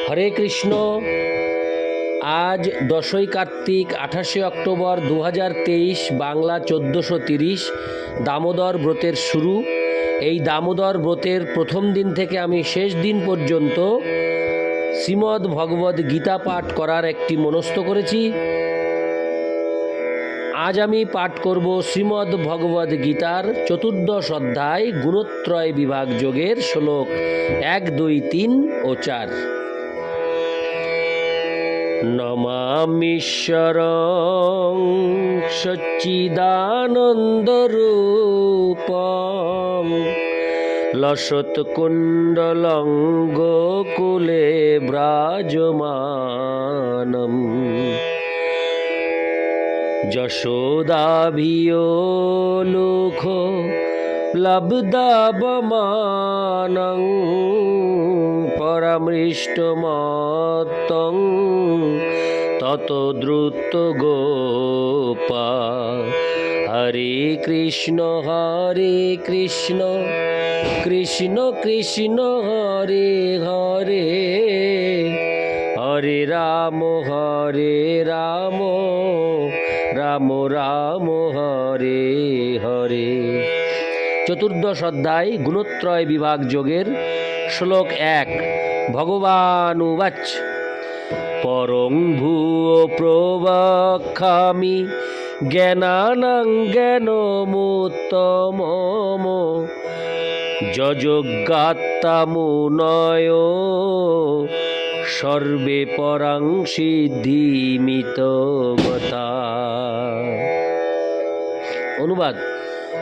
হরে কৃষ্ণ। আজ 10ই কার্তিক 28শে অক্টোবর 2023, বাংলা 1430, দামোদর ব্রতের শুরু। এই দামোদর ব্রতের প্রথম দিন থেকে আমি শেষ দিন পর্যন্ত শ্রীমদ্ ভগবদ্ গীতা পাঠ করার একটি মনস্থ করেছি। আজ আমি পাঠ করব শ্রীমদ্ ভগবদ্ গীতার 14দশ অধ্যায় গুণত্রয় বিভাগ যোগের শ্লোক 1, 2, 3 ও 4। নমামীশ্বরং সচ্চিদানন্দরূপং লসৎকুণ্ডলং গোকুলে ব্রাজমানম যশোদাভিয়ো লোক লব্ধাবমানং পরামৃষ্টমত্তং তত দ্রুত গোপা। হরে কৃষ্ণ কৃষ্ণ কৃষ্ণ হরে হরে, হরে রাম রাম রাম হরে হরে। 14দশ অধ্যায় গুণত্রয় বিভাগ যোগের শ্লোক 1। ভগবান উবাচ পরং ভূয় প্রবক্ষ্যামি জ্ঞানানাং জ্ঞানমুত্তমম যজ্ঞাত্তামুনয় সর্বে পরাং সিদ্ধিমিত গতা। অনুবাদ: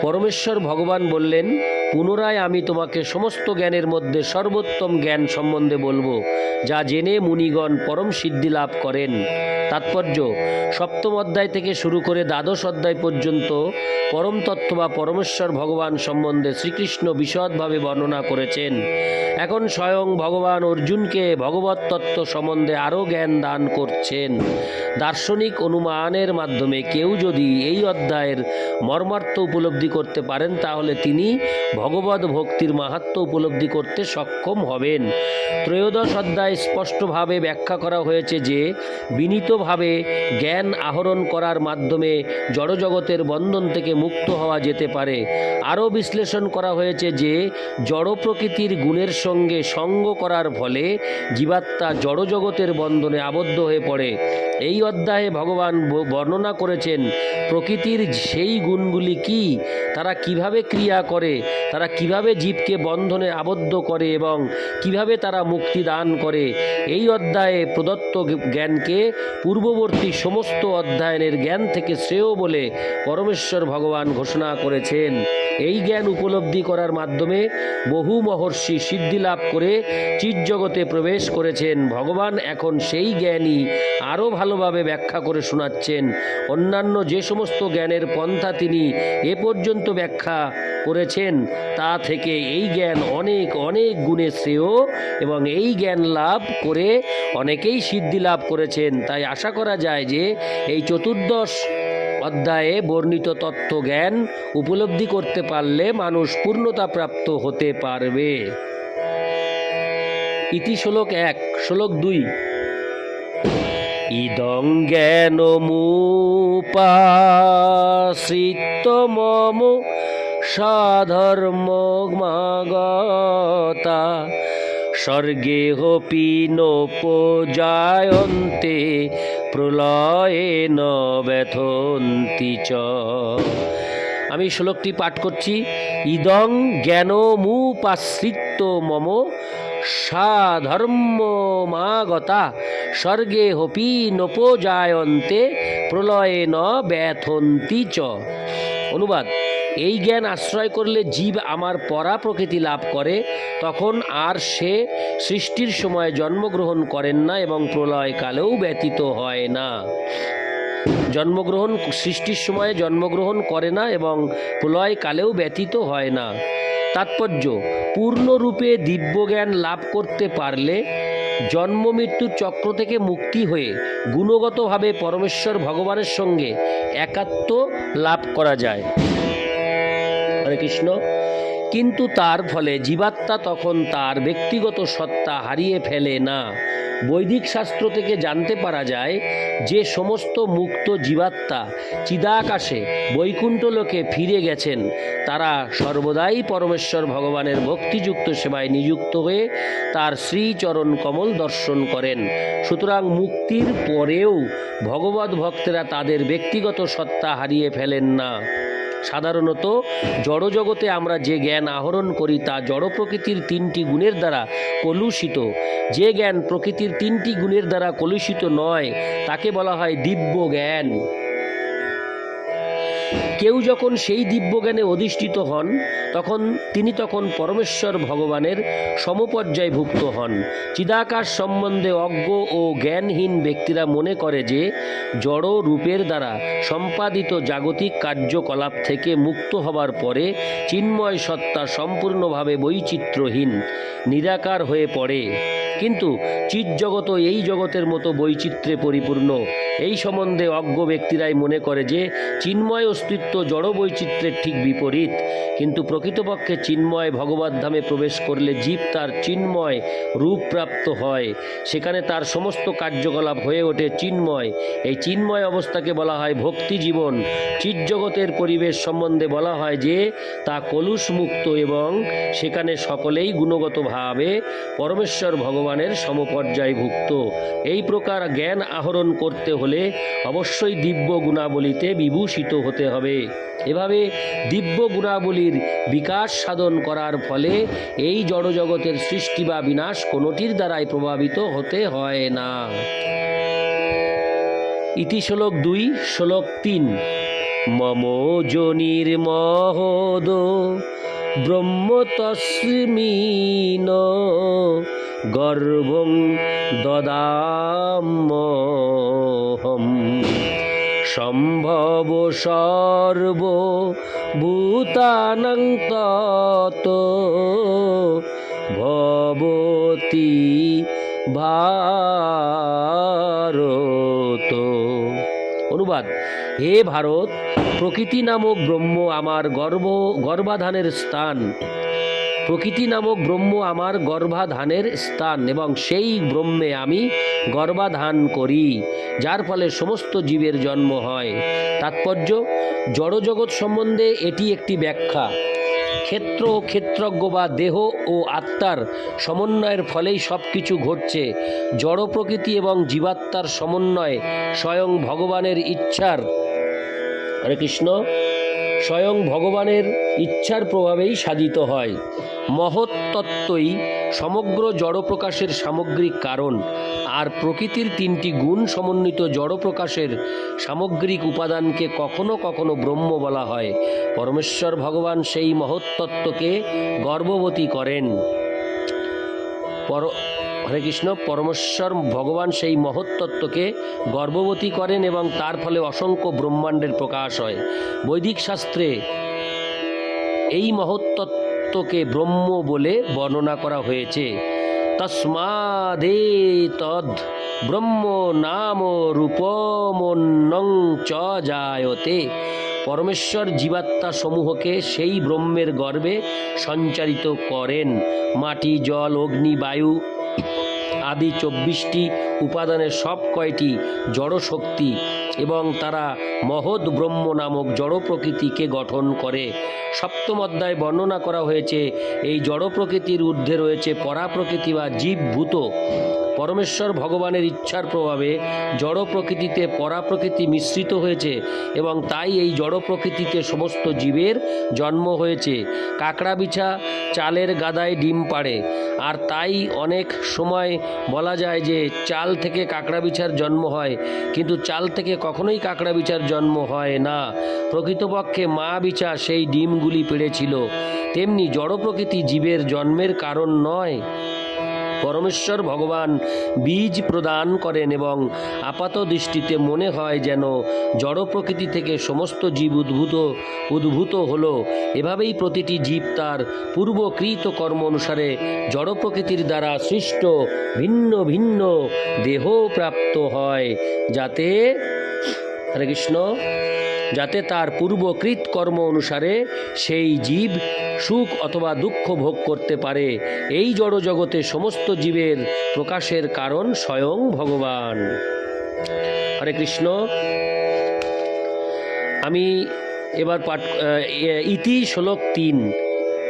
পরমেশ্বর ভগবান বললেন, পুনরায় আমি তোমাকে সমস্ত জ্ঞানের মধ্যে সর্বোত্তম জ্ঞান সম্বন্ধে বলবো, যা জেনে মুনিগণ পরম সিদ্ধি লাভ করেন। তাৎপর্য: সপ্তম অধ্যায় থেকে শুরু করে দ্বাদশ অধ্যায় পর্যন্ত পরম তত্ত্ব বা পরমেশ্বর ভগবান সম্বন্ধে শ্রীকৃষ্ণ বিশদভাবে বর্ণনা করেছেন। এখন স্বয়ং ভগবান অর্জুনকে ভগবত তত্ত্ব সম্বন্ধে আরও জ্ঞান দান করছেন। দার্শনিক অনুমানের মাধ্যমে কেউ যদি এই অধ্যায়ের মর্মার্থ উপলব্ধি করতে পারেন, তাহলে তিনি ভগবত ভক্তির মাহাত্ম্য উপলব্ধি করতে সক্ষম হবেন। ত্রয়োদশ অধ্যায় স্পষ্টভাবে ব্যাখ্যা করা হয়েছে যে বিনীতভাবে জ্ঞান আহরণ করার মাধ্যমে জড়জগতের বন্ধন থেকে মুক্ত হওয়া যেতে পারে। আরও বিশ্লেষণ করা হয়েছে যে জড় প্রকৃতির গুণের সঙ্গে সঙ্গ করার ফলে জীবাত্মা জড়জগতের বন্ধনে আবদ্ধ হয়ে পড়ে। এই অধ্যায়ে ভগবান বর্ণনা করেছেন প্রকৃতির সেই গুণগুলি কি, তারা কিভাবে ক্রিয়া করে, তারা কিভাবে জীবকে বন্ধনে আবদ্ধ করে এবং কিভাবে তারা মুক্তি দান করে। এই অধ্যায়ে প্রদত্ত জ্ঞানকে পূর্ববর্তী সমস্ত অধ্যয়নের জ্ঞান থেকে শ্রেয় বলে পরমেশ্বর ভগবান ঘোষণা করেছেন। এই জ্ঞান উপলব্ধি করার মাধ্যমে বহু মহর্ষি সিদ্ধি লাভ করে চিৎজগতে প্রবেশ করেছেন। ভগবান এখন সেই জ্ঞানই আরও ভালোভাবে ব্যাখ্যা করে শোনাচ্ছেন। অন্যান্য যে সমস্ত জ্ঞানের পন্থা তিনি এ পর্যন্ত ব্যাখ্যা করেছেন, তা থেকে এই জ্ঞান অনেক অনেক গুণে শ্রেয় এবং এই জ্ঞান লাভ করে অনেকেই সিদ্ধি লাভ করেছেন। তাই আশা করা যায় যে এই 14দশ অধ্যায়ে বর্ণিত তত্ত্ব জ্ঞান উপলব্ধি করতে পারলে মানুষ পূর্ণতা প্রাপ্ত হতে পারবে। ইতি শ্লোক 1। শ্লোক 2। ইদং জ্ঞানমুপাশ্রিত্য মম সাধর্মমাগতা স্বর্গেহপি নোপজায়ন্তে প্রলয়েন ব্যথন্তি চ। আমি শ্লোকটি পাঠ করছি। ইদং জ্ঞানমুপাশ্রিত্য মম সাধর্মমাগতা স্বর্গেহপি নোপজায়ন্তে প্রলয়েন ব্যথন্তি চ। অনুবাদ: এই জ্ঞান আশ্রয় করলে জীব আমার পরা প্রকৃতি লাভ করে, তখন আর সে সৃষ্টির সময় জন্মগ্রহণ করেন না এবং প্রলয়কালেও ব্যতীত হয় না। সৃষ্টির সময়ে জন্মগ্রহণ করে না এবং প্রলয়কালেও ব্যতীত হয় না। তাৎপর্য: পূর্ণরূপে দিব্যজ্ঞান লাভ করতে পারলে জন্ম মৃত্যুর চক্র থেকে মুক্তি হয়ে গুণগতভাবে পরমেশ্বর ভগবানের সঙ্গে একাত্ম লাভ করা যায়। হরে কৃষ্ণ। কিন্তু তার ফলে জীবাত্মা তখন তার ব্যক্তিগত সত্তা হারিয়ে ফেলে না, বৈদিক শাস্ত্র থেকে জানতে পারা যায় যে সমস্ত মুক্ত জীবাত্মা চিদাকাশে বৈকুণ্ঠ লোকে ফিরে গেছেন তারা সর্বদাই পরমেশ্বর ভগবানের ভক্তিযুক্ত সেবায় নিযুক্ত হয়ে তার শ্রীচরণ কমল দর্শন করেন। সুতরাং মুক্তির পরেও ভগবত ভক্তেরা তাদের ব্যক্তিগত সত্তা হারিয়ে ফেলেন না। সাধারণত জড়জগতে আমরা যে জ্ঞান আহরণ করি তা জড় প্রকৃতির তিনটি গুণের দ্বারা কলুষিত। যে জ্ঞান প্রকৃতির তিনটি গুণের দ্বারা কলুষিত নয় তাকে বলা হয় দিব্য জ্ঞান। কেউ যখন সেই দিব্য জ্ঞানে অধিষ্ঠিত হন তিনি তখন পরমেশ্বর ভগবানের সমপর্যায়ভুক্ত হন। চিদাকাশ সম্বন্ধে অজ্ঞ ও জ্ঞানহীন ব্যক্তিরা মনে করে যে জড় রূপের দ্বারা সম্পাদিত জাগতিক কার্যকলাপ থেকে মুক্ত হবার পরে চিন্ময় সত্তা সম্পূর্ণভাবে বৈচিত্র্যহীন নিরাকার হয়ে পড়ে। কিন্তু চিৎজগৎ এই জগতের মতো বৈচিত্র্যে পরিপূর্ণ। এই সম্বন্ধে অজ্ঞ ব্যক্তিরাই মনে করে যে চিন্ময় অস্তিত্ব জড় বৈচিত্র্যের ঠিক বিপরীত। কিন্তু প্রকৃতপক্ষে চিন্ময় ভগবত ধামে প্রবেশ করলে জীব তার চিন্ময় রূপ প্রাপ্ত হয়। সেখানে তার সমস্ত কার্যকলাপ হয়ে ওঠে চিন্ময়। এই চিন্ময় অবস্থাকে বলা হয় ভক্তি জীবন। চিৎজগতের পরিবেশ সম্বন্ধে বলা হয় যে তা কলুষমুক্ত এবং সেখানে সকলেই গুণগতভাবে পরমেশ্বর ভগবানের সমপর্যায়ভুক্ত। এই প্রকার জ্ঞান আহরণ করতে হলে অবশ্যই দিব্য গুণাবলীতে বিভূষিত হতে হবে। এভাবে দিব্য গুণাবলীর বিকাশ সাধন করার ফলে এই জড়জগতের সৃষ্টি বা বিনাশ কোনোটির দ্বারাই প্রভাবিত হতে হয় না। ইতি শ্লোক 2, শ্লোক 3। মম যোনির মহোদ ব্রহ্ম তস্মিন গর্ভং দদাম্যহম সম্ভব সর্ব ভূতানাং তত ভবতি ভারত। অনুবাদ: হে ভারত, প্রকৃতি নামক ব্রহ্ম আমার গর্ভাধানের স্থান। প্রকৃতি নামক ব্রহ্ম আমার গর্ভাধানের স্থান এবং সেই ব্রহ্মে আমি গর্ভাধান করি, যার ফলে সমস্ত জীবের জন্ম হয়। তাৎপর্য: জড়জগৎ সম্বন্ধে এটি একটি ব্যাখ্যা। ক্ষেত্র ও ক্ষেত্রজ্ঞ বা দেহ ও আত্মার সমন্বয়ের ফলেই সব কিছু ঘটছে। জড় প্রকৃতি এবং জীবাত্মার সমন্বয় স্বয়ং ভগবানের ইচ্ছার হরে কৃষ্ণ স্বয়ং ভগবানের ইচ্ছার প্রভাবেই সাধিত হয়। মহৎ তত্ত্বই সমগ্র জড় প্রকাশের সামগ্রিক কারণ, আর প্রকৃতির তিনটি গুণ সমন্বিত জড় প্রকাশের সামগ্রিক উপাদানকে কখনো কখনো ব্রহ্ম বলা হয়। পরমেশ্বর ভগবান সেই মহৎ তত্ত্বকে গর্ভবতী করেন। হরে কৃষ্ণ পরমেশ্বর ভগবান সেই মহৎ তত্ত্বকে গর্ভবতী করেন এবং তার ফলে অসংখ্য ব্রহ্মাণ্ডের প্রকাশ হয়। বৈদিক শাস্ত্রে এই মহৎ তত্ত্বকে ব্রহ্ম বলে বর্ণনা করা হয়েছে। তস্মাদেতদ ব্রহ্ম নাম রূপমন্যং চ জায়তে। পরমেশ্বর জীবাত্মা সমূহকে সেই ব্রহ্মের গর্ভে সঞ্চারিত করেন। মাটি, জল, অগ্নি, বায়ু আদি 24টি উপাদানের সব কয়টি জড় শক্তি এবং তারা মহৎ ব্রহ্ম নামক জড় প্রকৃতিকে গঠন করে। সপ্তম অধ্যায়ে বর্ণনা করা হয়েছে এই জড় প্রকৃতির ঊর্ধ্বে রয়েছে পরা প্রকৃতি বা জীবভূত। পরমেশ্বর ভগবানের ইচ্ছার প্রভাবে জড় প্রকৃতিতে পরা প্রকৃতি মিশ্রিত হয়েছে এবং তাই এই জড় প্রকৃতিতে সমস্ত জীবের জন্ম হয়েছে। কাঁকড়া বিছা চালের গাদায় ডিম পাড়ে, আর তাই অনেক সময় বলা যায় যে চাল থেকে কাঁকড়া বিছার জন্ম হয়, কিন্তু চাল থেকে কখনোই কাঁকড়া বিছার জন্ম হয় না। প্রকৃতপক্ষে মা বিছা সেই ডিমগুলি পেড়েছিল। তেমনি জড় প্রকৃতি জীবের জন্মের কারণ নয়। পরমেশ্বর ভগবান বীজ প্রদান করেন এবং আপাত দৃষ্টিতে মনে হয় যেন জড় প্রকৃতি থেকে সমস্ত জীব উদ্ভূত হলো। এভাবেই প্রতিটি জীব তার পূর্বকৃত কর্ম অনুসারে জড় প্রকৃতির দ্বারা সৃষ্ট ভিন্ন ভিন্ন দেহ প্রাপ্ত হয়, যাতে হরে কৃষ্ণ যাতে তার পূর্বকৃত কর্ম অনুসারে সেই জীব সুখ অথবা দুঃখ ভোগ করতে পারে। এই জড় জগতে সমস্ত জীবের প্রকাশের কারণ স্বয়ং ভগবান। হরে কৃষ্ণ। আমি এবার পাঠ ইতি শ্লোক 3।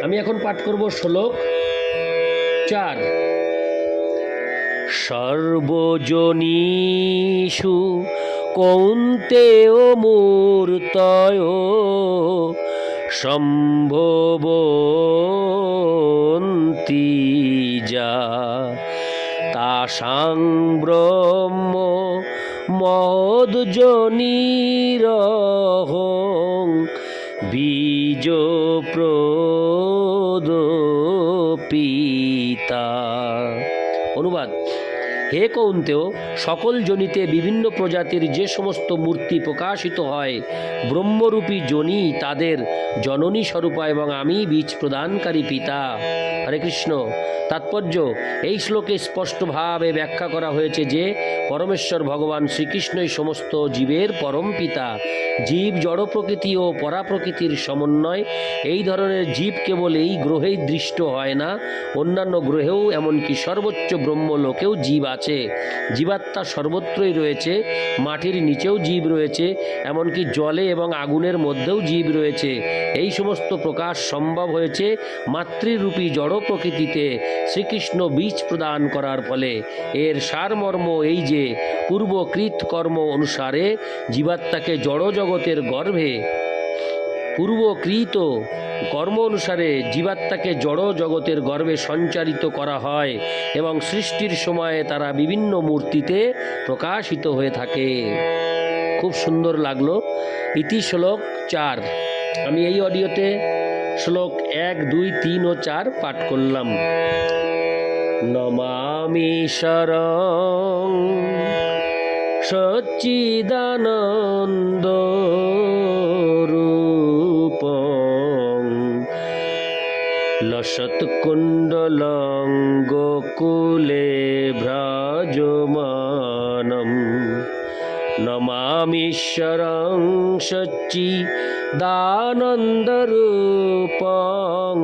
আমি এখন পাঠ করব শ্লোক 4। সর্বজনীষু কৌন্তেয় মূর্তয় সম্ভবন্তি যা তাসাং ব্রহ্ম মহদ্যোনিরহং বীজ প্রদপিতা। অনুবাদ: হে কৌন্তেয়, সকল যোনিতে বিভিন্ন প্রজাতির যে সমস্ত মূর্তি প্রকাশিত হয়, ব্রহ্মরূপী যোনি তাদের জননী স্বরূপা এবং আমি বীজ প্রদানকারী পিতা। হরে কৃষ্ণ। তাৎপর্য: এই শ্লোকে স্পষ্টভাবে ব্যাখ্যা করা হয়েছে যে পরমেশ্বর ভগবান শ্রীকৃষ্ণই সমস্ত জীবের পরম পিতা। জীব জড় প্রকৃতি ও পরাপ্রকৃতির সমন্বয়। এই ধরনের জীব কেবল এই গ্রহেই দৃষ্ট হয় না, অন্যান্য গ্রহেও এমনকি সর্বোচ্চ ব্রহ্মলোকেও জীব আছে। জীবাত্মা সর্বত্রই রয়েছে। মাটির নিচেও জীব রয়েছে, এমনকি জলে এবং আগুনের মধ্যেও জীব রয়েছে। এই সমস্ত প্রকাশ সম্ভব হয়েছে মাতৃরূপী জড় প্রকৃতিতে শ্রীকৃষ্ণ বীজ প্রদান করার ফলে। এর সারমর্ম এই যে পূর্বকৃত কর্ম অনুসারে জীবাত্মাকে জড় জগতের গর্ভে পূর্বকৃত কর্ম অনুসারে জীবাত্মাকে জড় জগতের গর্ভে সঞ্চারিত করা হয় এবং সৃষ্টির সময়ে তারা বিভিন্ন মূর্তিতে প্রকাশিত হয়ে থাকে। খুব সুন্দর লাগলো। ইতি শ্লোক 4। আমি এই অডিওতে শ্লোক 1, 2, 3 ও 4 পাঠ করলাম। নমামি শরং সচ্চিদানন্দ রূপং লসৎকুণ্ডলং গোকুলে ভ্রাজমানম। নমামীশ্বরং সচ্চিদানন্দরূপং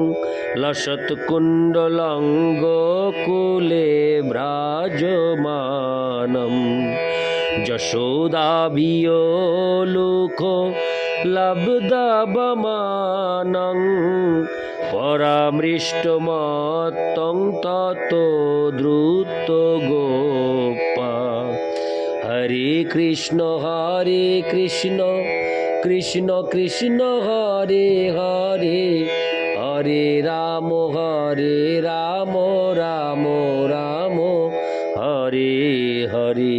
লসৎকুণ্ডলং গোকুলে ভ্রাজমানম। যশোদাভিয়োলুখ লব্ধবমানং পরামৃষ্টমত্তং ততো দ্রুত গোপা। হরে কৃষ্ণ কৃষ্ণ কৃষ্ণ হরে হরে, হরে রাম রাম রাম হরে হরে।